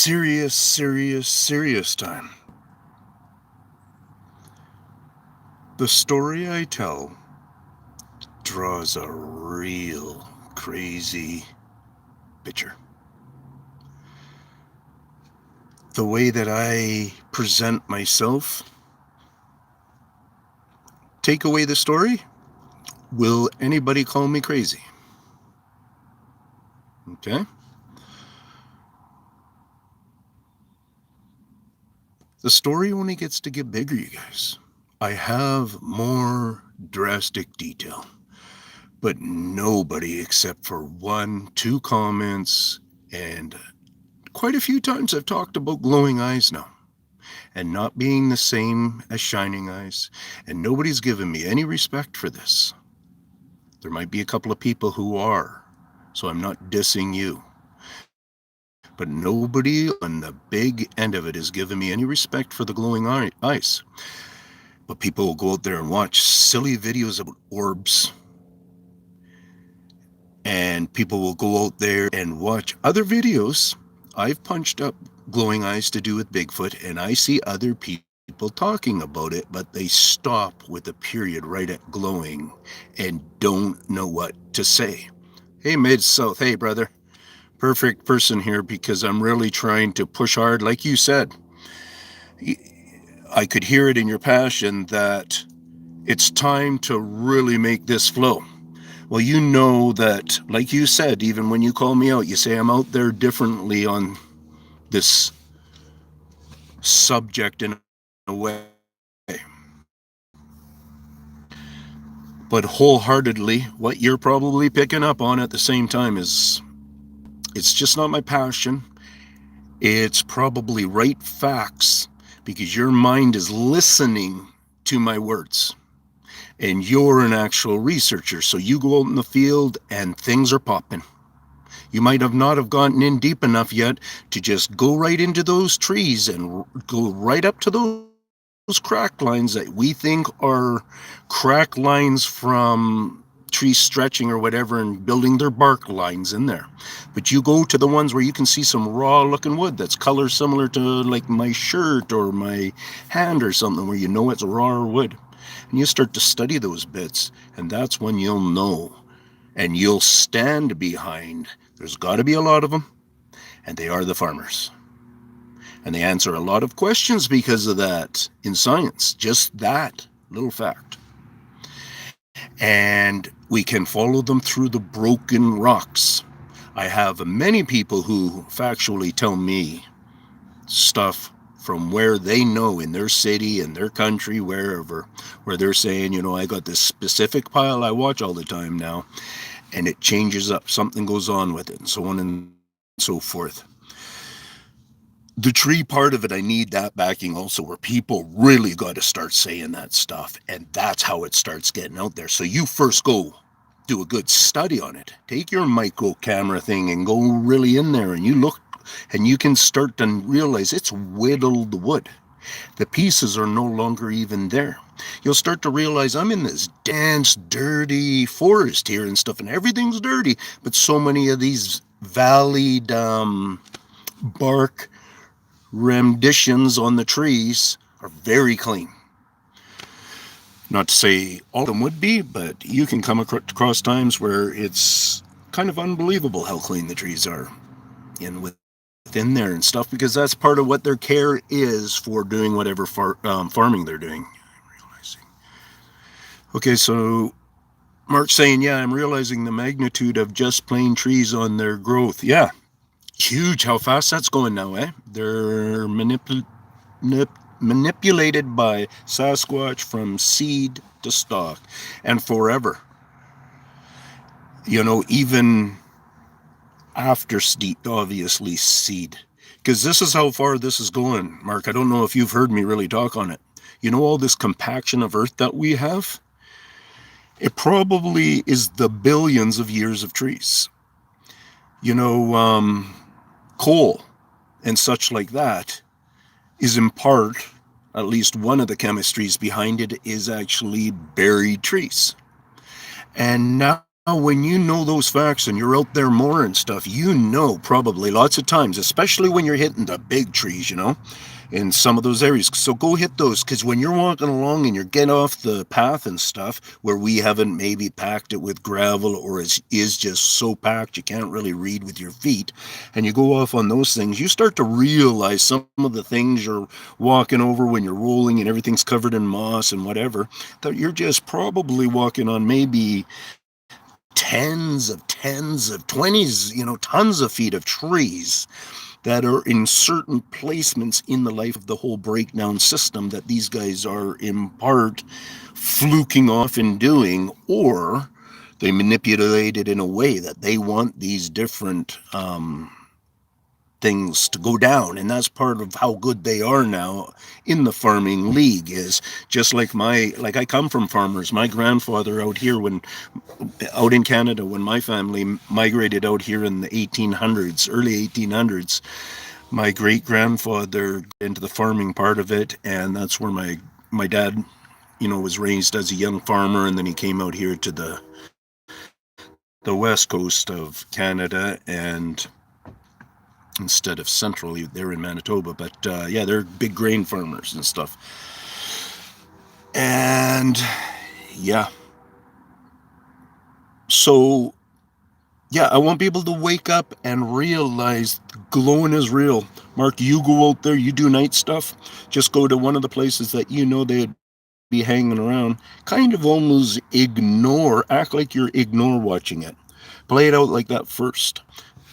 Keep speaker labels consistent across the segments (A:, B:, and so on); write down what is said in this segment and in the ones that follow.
A: Serious time. The story I tell draws a real crazy picture. The way that I present myself, take away the story, will anybody call me crazy? Okay? The story only gets to get bigger, you guys. I have more drastic detail, but nobody except for 1, 2 comments, and quite a few times I've talked about glowing eyes now, and not being the same as shining eyes, and nobody's given me any respect for this. There might be a couple of people who are, so I'm not dissing you. But nobody on the big end of it has given me any respect for the glowing eyes. But people will go out there and watch silly videos about orbs. And people will go out there and watch other videos. I've punched up glowing eyes to do with Bigfoot, and I see other people talking about it, but they stop with a period right at glowing and don't know what to say. Hey, Mid-South, hey, brother. Perfect person here because I'm really trying to push hard. Like you said, I could hear it in your passion that it's time to really make this flow. Well, you know that, like you said, even when you call me out, you say I'm out there differently on this subject in a way. But wholeheartedly, what you're probably picking up on at the same time is it's just not my passion. It's probably right facts because your mind is listening to my words. And you're an actual researcher, so you go out in the field and things are popping. You might have not have gotten in deep enough yet to just go right into those trees and go right up to those crack lines that we think are crack lines from trees stretching or whatever and building their bark lines in there. But you go to the ones where you can see some raw looking wood that's color similar to like my shirt or my hand or something where you know it's raw wood. And you start to study those bits, and that's when you'll know. And you'll stand behind. There's got to be a lot of them, and they are the farmers. And they answer a lot of questions because of that in science. Just that little fact. And we can follow them through the broken rocks. I have many people who factually tell me stuff from where they know in their city, in their country, wherever, where they're saying, you know, I got this specific pile I watch all the time now, and it changes up. Something goes on with it, and so on and so forth. The tree part of it, I need that backing also, where people really got to start saying that stuff, and that's how it starts getting out there. So you first go do a good study on it. Take your micro camera thing and go really in there, and you look, and you can start to realize it's whittled wood. The pieces are no longer even there. You'll start to realize I'm in this dense, dirty forest here and stuff, and everything's dirty, but so many of these valleyed bark renditions on the trees are very clean. Not to say all of them would be, but you can come across times where it's kind of unbelievable how clean the trees are within there and stuff, because that's part of what their care is for doing whatever farming they're doing. I'm realizing. Okay, so Mark's saying, yeah, I'm realizing the magnitude of just plain trees on their growth. Yeah, huge how fast that's going now, eh? They're manipulated by Sasquatch from seed to stalk and forever. You know, even after seed, obviously seed. Because this is how far this is going, Mark. I don't know if you've heard me really talk on it. You know, all this compaction of earth that we have? It probably is the billions of years of trees. You know, coal and such like that is in part, at least one of the chemistries behind it is actually buried trees. And now when you know those facts and you're out there more and stuff, you know probably lots of times, especially when you're hitting the big trees, in some of those areas. So go hit those, because when you're walking along and you're getting off the path and stuff where we haven't maybe packed it with gravel, or is just so packed you can't really read with your feet, and you go off on those things, you start to realize some of the things you're walking over when you're rolling and everything's covered in moss and whatever, that you're just probably walking on maybe tens of 20s, tons of feet of trees that are in certain placements in the life of the whole breakdown system that these guys are in part fluking off and doing, or they manipulate it in a way that they want these different things to go down. And that's part of how good they are now in the farming league. Is just like I come from farmers. My grandfather out in Canada, when my family migrated out here in the 1800s, early 1800s, my great grandfather into the farming part of it, and that's where my dad was raised as a young farmer, and then he came out here to the west coast of Canada, and instead of central, they're in Manitoba, but yeah, they're big grain farmers and stuff. And yeah, so yeah, I want people to wake up and realize glowing is real. Mark, you go out there, you do night stuff, just go to one of the places that they'd be hanging around, kind of almost act like you're watching it. Play it out like that first.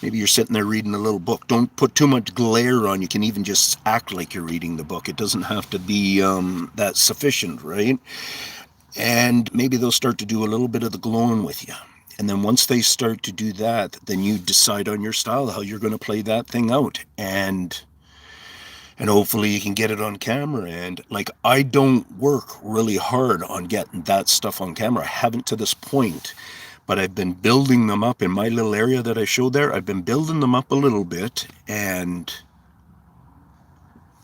A: Maybe you're sitting there reading a little book. Don't put too much glare on. You can even just act like you're reading the book. It doesn't have to be that sufficient, right? And maybe they'll start to do a little bit of the glowing with you. And then once they start to do that, then you decide on your style, how you're going to play that thing out. And hopefully you can get it on camera. And I don't work really hard on getting that stuff on camera. I haven't to this point. But I've been building them up in my little area that I showed there. I've been building them up a little bit, and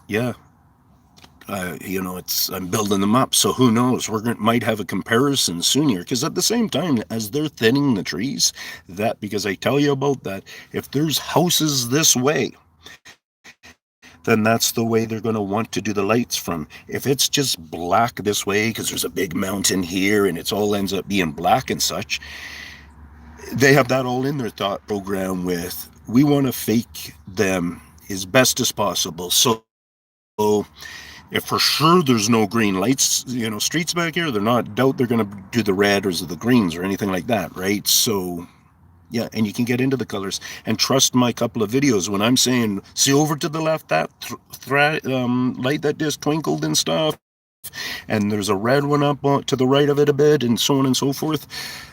A: yeah, I'm building them up. So who knows? Might have a comparison soon here, because at the same time as they're thinning the trees, because I tell you about that, if there's houses this way, then that's the way they're going to want to do the lights from. If it's just black this way, because there's a big mountain here and it all ends up being black and such, they have that all in their thought program with, we want to fake them as best as possible. So if for sure there's no green lights, streets back here, they're not doubt they're going to do the red or the greens or anything like that, right? So yeah, and you can get into the colors. And trust my couple of videos when I'm saying, see over to the left, that light that just twinkled and stuff, and there's a red one up to the right of it a bit, and so on and so forth.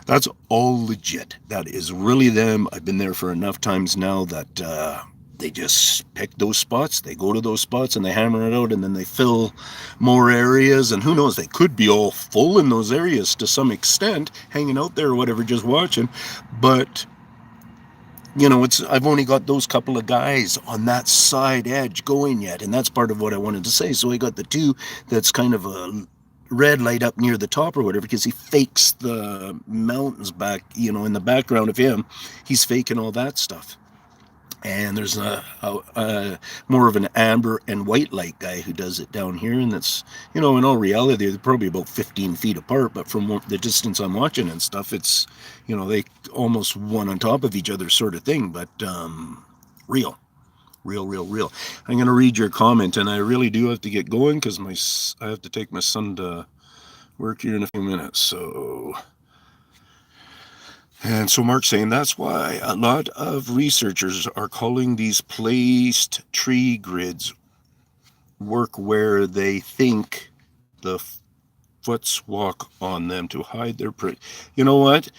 A: That's all legit. That is really them. I've been there for enough times now that they just pick those spots, they go to those spots and they hammer it out, and then they fill more areas, and who knows, they could be all full in those areas to some extent, hanging out there or whatever, just watching. But I've only got those couple of guys on that side edge going yet, and that's part of what I wanted to say. So I got the two that's kind of a red light up near the top or whatever, because he fakes the mountains back, in the background of him. He's faking all that stuff. And there's a more of an amber and white light guy who does it down here, and that's, in all reality, they're probably about 15 feet apart, but from the distance I'm watching and stuff, it's, they almost one on top of each other sort of thing, but real. I'm going to read your comment, and I really do have to get going because I have to take my son to work here in a few minutes, so... And so Mark's saying that's why a lot of researchers are calling these placed tree grids work, where they think the foots walk on them to hide their prey. You know what?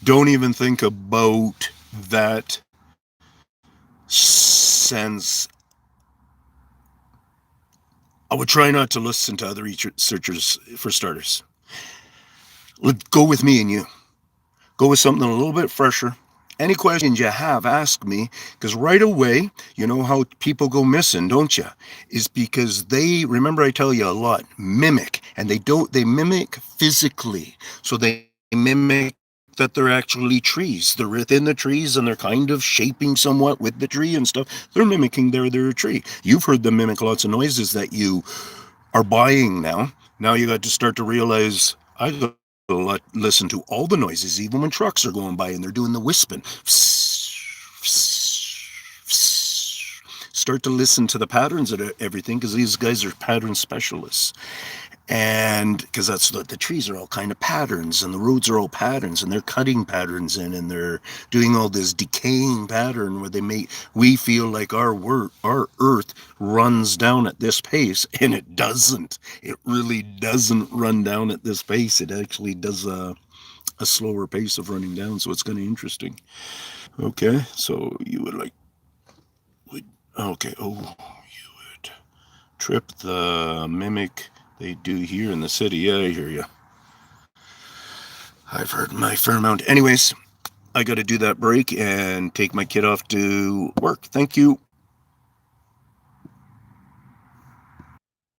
A: Don't even think about that sense. I would try not to listen to other researchers for starters. Go with me and you. Go with something a little bit fresher. Any questions you have, ask me, because right away, you know how people go missing, don't you? Is because they, remember I tell you a lot, mimic, and they mimic physically. So they mimic that they're actually trees. They're within the trees and they're kind of shaping somewhat with the tree and stuff. They're mimicking their tree. You've heard them mimic lots of noises that you are buying now. Now you got to start to realize I got to listen to all the noises, even when trucks are going by and they're doing the wisping. Start to listen to the patterns of everything, because these guys are pattern specialists. And because that's the trees are all kind of patterns, and the roads are all patterns, and they're cutting patterns in, and they're doing all this decaying pattern where we feel like our earth runs down at this pace, and it doesn't. It really doesn't run down at this pace. It actually does a slower pace of running down, so it's kind of interesting. Okay, so you would okay, you would trip the mimic they do here in the city. Yeah, I hear you. I've heard my fair amount. Anyways, I got to do that break and take my kid off to work. Thank you.